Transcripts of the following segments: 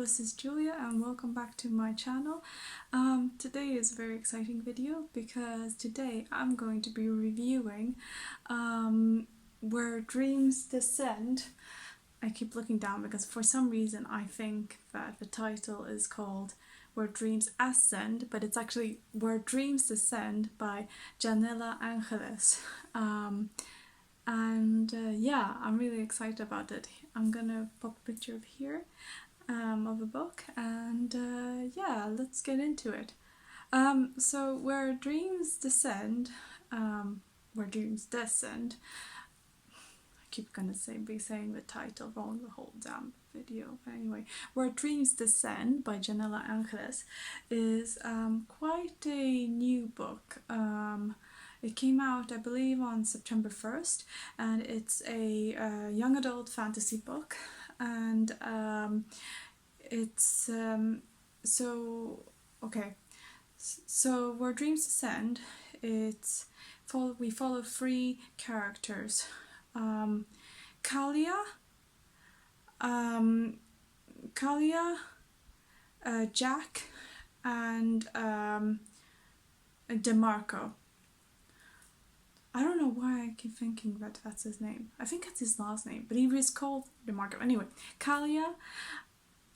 this is Julia and welcome back to my channel. Today is a very exciting video because today I'm going to be reviewing Where Dreams Descend. I keep looking down because for some reason I think that the title is called Where Dreams Ascend, but it's actually Where Dreams Descend by Janella Angeles. Yeah, I'm really excited about it. I'm gonna pop a picture of here of a book, and yeah, let's get into it. So Where Dreams Descend, Where Dreams Descend. I keep gonna be saying the title wrong the whole damn video. But anyway, Where Dreams Descend by Janella Angeles is quite a new book. It came out, I believe, on September 1st, and it's a young adult fantasy book. And it's okay. So Where Dreams Descend, we follow three characters: Kalia, Jack, and DeMarco. I don't know why I keep thinking that that's his name. I think that's his last name, but he was called DeMarco. Anyway, Kalia,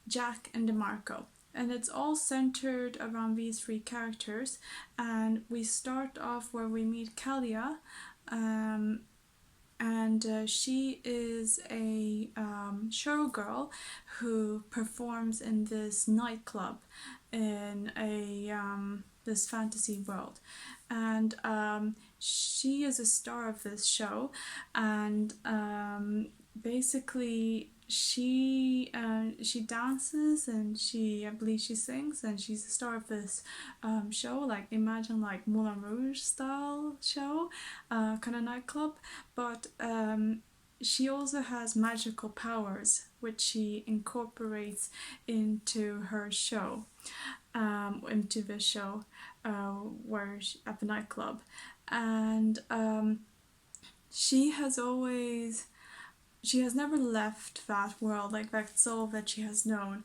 Jack, and DeMarco. And it's all centered around these three characters. And we start off where we meet Kalia, and she is a showgirl who performs in this nightclub in this fantasy world. And she is a star of this show, and basically she dances, and I believe she sings, and she's a star of this show. Like, imagine like Moulin Rouge style show, kind of nightclub. But she also has magical powers which she incorporates into her show, into the show at the nightclub. And she has never left that world, like that's all that she has known.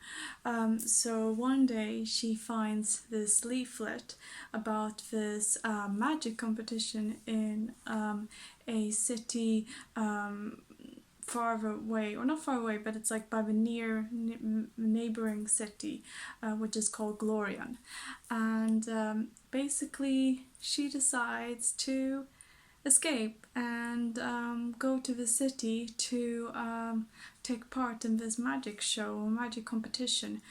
So one day she finds this leaflet about this magic competition in a city far away, or not far away, but it's like by the neighboring city, which is called Glorion. And basically she decides to escape and go to the city to take part in this magic show, magic competition.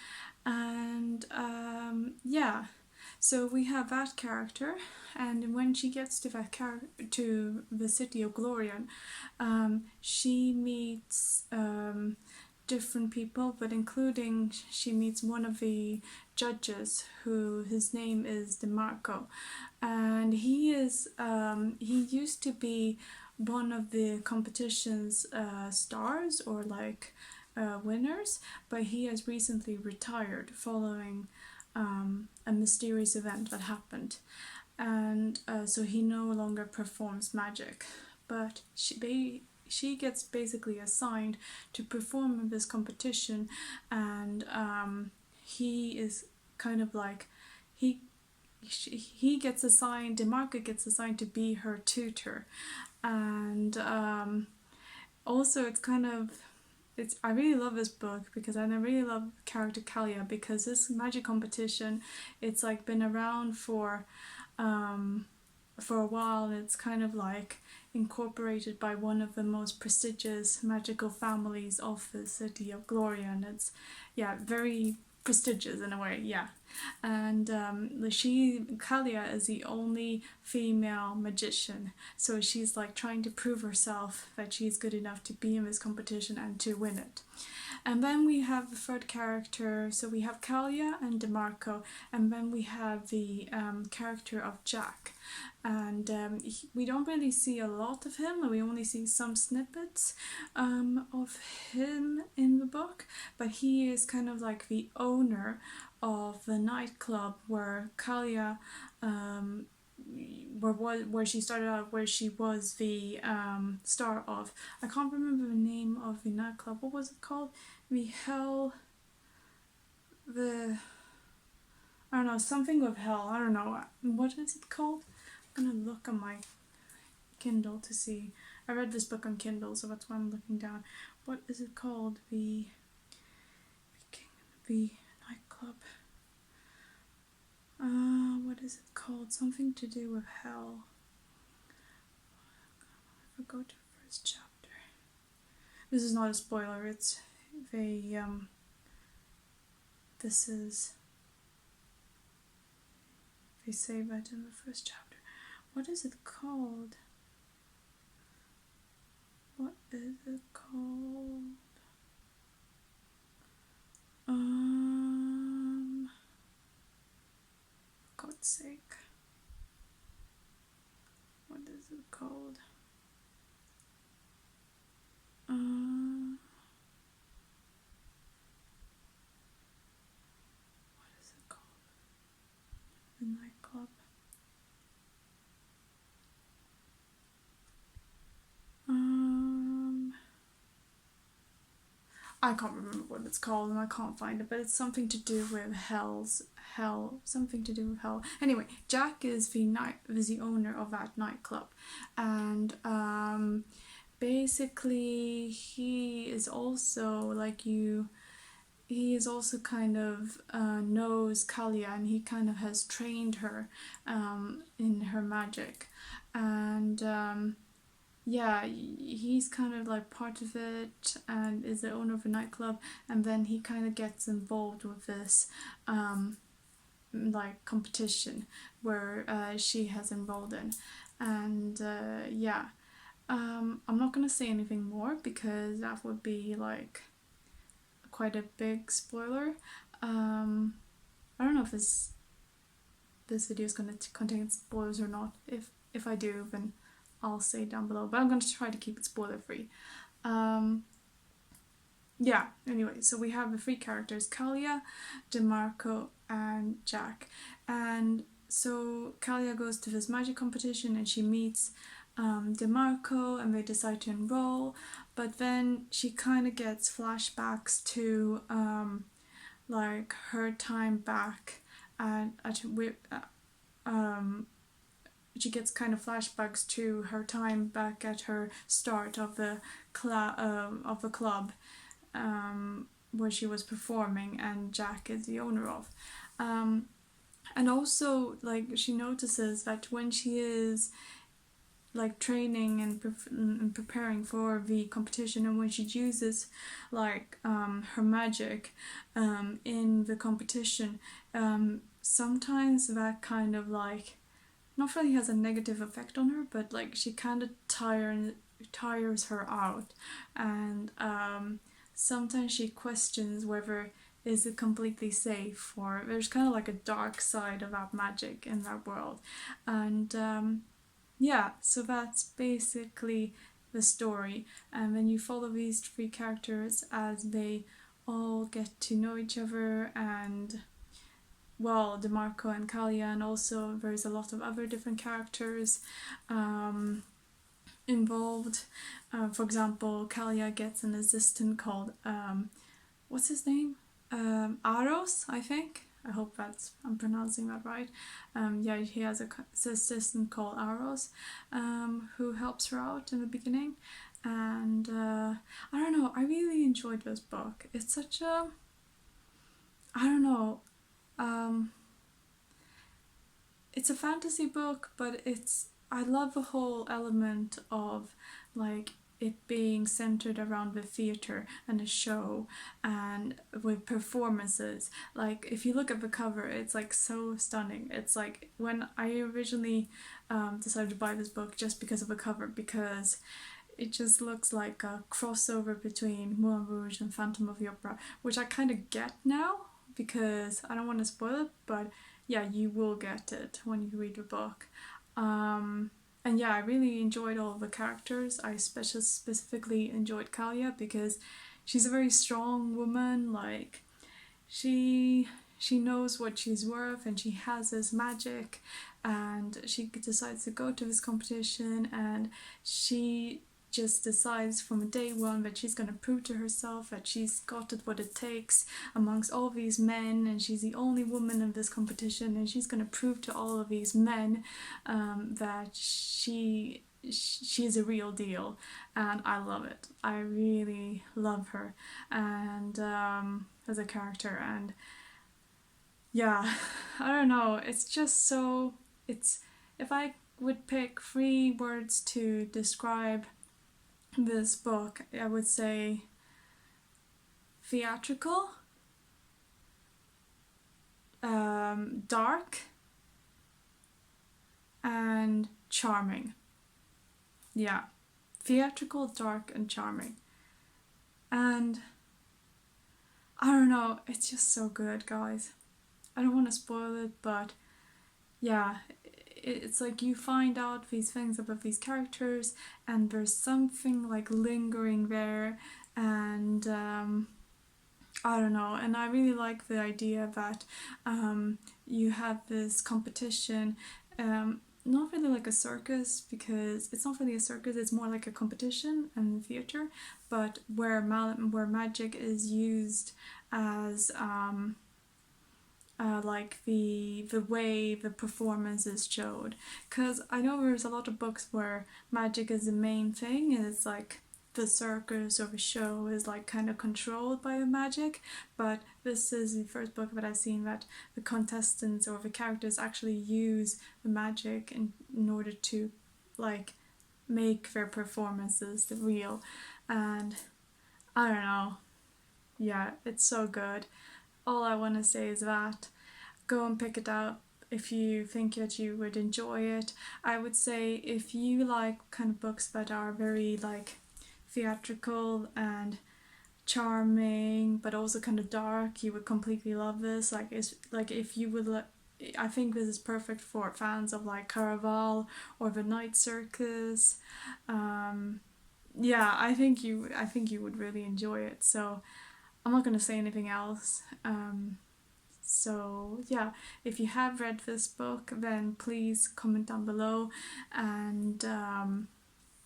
And yeah, so we have that character, and when she gets to to the city of Glorion, she meets different people, but including she meets one of the judges, who his name is DeMarco, and he used to be one of the competition's stars, or like winners, but he has recently retired following a mysterious event that happened, and so he no longer performs magic. But she gets basically assigned to perform in this competition, and he is kind of like he gets assigned, DeMarco gets assigned to be her tutor. And also I really love this book because I really love character Kalia, because this magic competition, it's like been around for a while, and it's kind of like incorporated by one of the most prestigious magical families of the city of Glorion. It's, yeah, very prestigious in a way, yeah. And Kalia is the only female magician, so she's like trying to prove herself that she's good enough to be in this competition and to win it. And then we have the third character, so we have Kalia and DeMarco, and then we have the character of Jack. And we don't really see a lot of him, we only see some snippets of him in the book, but he is kind of like the owner of the nightclub where Kalia where she started out, where she was the star of. I can't remember the name of the nightclub. What was it called? The Hell. the I don't know, something with hell. I don't know. What is it called? I'm gonna look on my Kindle to see. I read this book on Kindle, so that's why I'm looking down. What is it called? The nightclub. What is it called? Something to do with hell. If I go to the first chapter. This is not a spoiler. It's a This is. They say that in the first chapter. What is it called? What is it called? For God's sake. What is it called? What is it called? The nightclub. I can't remember what it's called and I can't find it, but it's something to do with something to do with hell. Anyway, Jack is the owner of that nightclub, and basically he is also like you. He is also kind of knows Kalia, and he kind of has trained her in her magic, and yeah, he's kind of like part of it and is the owner of a nightclub, and then he kind of gets involved with this like competition where she has enrolled in, and yeah, I'm not gonna say anything more because that would be like quite a big spoiler. I don't know if this video is gonna contain spoilers or not. If I do, then I'll say down below, but I'm going to try to keep it spoiler free. Yeah, anyway, so we have the three characters, Kalia, DeMarco, and Jack. And so Kalia goes to this magic competition and she meets DeMarco and they decide to enroll, but then she kind of gets flashbacks to like her time back she gets kind of flashbacks to her time back at her start of the club where she was performing and Jack is the owner of. And also, like, she notices that when she is like training and preparing for the competition, and when she uses like her magic in the competition, sometimes that kind of like not really has a negative effect on her, but like she kind of tires her out, and sometimes she questions whether is it completely safe, or there's kind of like a dark side of that magic in that world, and yeah, so that's basically the story, and then you follow these three characters as they all get to know each other, and well, DeMarco and Kalia, and also there's a lot of other different characters involved. For example, Kalia gets an assistant called what's his name? Aros, I think. I hope I'm pronouncing that right. Yeah, he has an assistant called Aros, who helps her out in the beginning, and I don't know. I really enjoyed this book. It's such a, I don't know. It's a fantasy book, but I love the whole element of like it being centered around the theater and a show and with performances. Like if you look at the cover, it's like so stunning. It's like when I originally decided to buy this book just because of the cover, because it just looks like a crossover between Moulin Rouge and Phantom of the Opera, which I kind of get now because I don't want to spoil it, but yeah, you will get it when you read the book. And yeah, I really enjoyed all of the characters. I specifically enjoyed Kalia because she's a very strong woman. Like she knows what she's worth, and she has this magic, and she decides to go to this competition, and she just decides from day one that she's going to prove to herself that she's got it what it takes amongst all these men, and she's the only woman in this competition, and she's going to prove to all of these men that she's a real deal. And I love it. I really love her, and as a character. And yeah, I don't know, it's just so, it's, if I would pick three words to describe this book, I would say theatrical, dark, and charming. Yeah, theatrical, dark, and charming. And I don't know, it's just so good, guys. I don't want to spoil it, but yeah, it's like you find out these things about these characters, and there's something like lingering there, and I don't know. And I really like the idea that you have this competition. Not really like a circus, because it's not really a circus, it's more like a competition in the theatre, but where magic is used as like the way the performance is showed. Because I know there's a lot of books where magic is the main thing, and it's like the circus or the show is like kind of controlled by the magic, but this is the first book that I've seen that the contestants or the characters actually use the magic in order to like make their performances real. And I don't know, yeah, it's so good. All I want to say is that go and pick it up if you think that you would enjoy it. I would say if you like kind of books that are very like theatrical and charming but also kind of dark, you would completely love this. Like, it's like if you would I think this is perfect for fans of like Caraval or the Night Circus. Yeah, I think you would really enjoy it. So I'm not going to say anything else. So yeah, if you have read this book, then please comment down below, and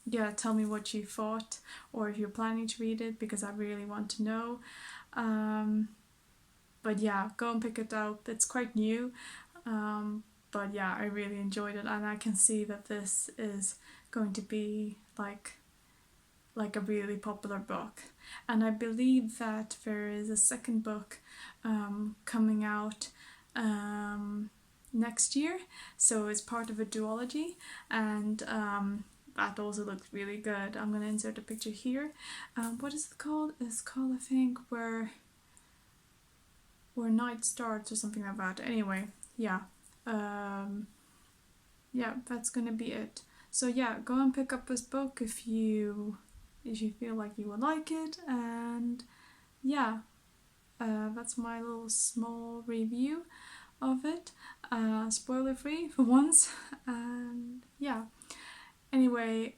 yeah, tell me what you thought, or if you're planning to read it, because I really want to know. But yeah, go and pick it up. It's quite new, but yeah, I really enjoyed it, and I can see that this is going to be like a really popular book. And I believe that there is a second book coming out next year, so it's part of a duology, and that also looks really good. I'm gonna insert a picture here. What is it called? It's called, I think, where night starts or something like that. Anyway, yeah, yeah, that's gonna be it. So yeah, go and pick up this book if you feel like you would like it. And yeah, that's my little small review of it, spoiler free for once. And yeah, anyway,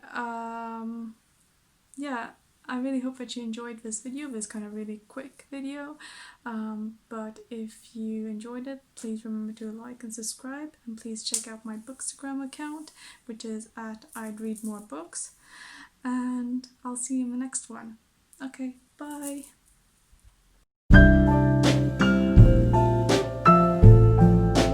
yeah, I really hope that you enjoyed this video, this kind of really quick video. But if you enjoyed it, please remember to like and subscribe, and please check out my Bookstagram account, which is at I'd Read More Books. And I'll see you in the next one. Okay, bye!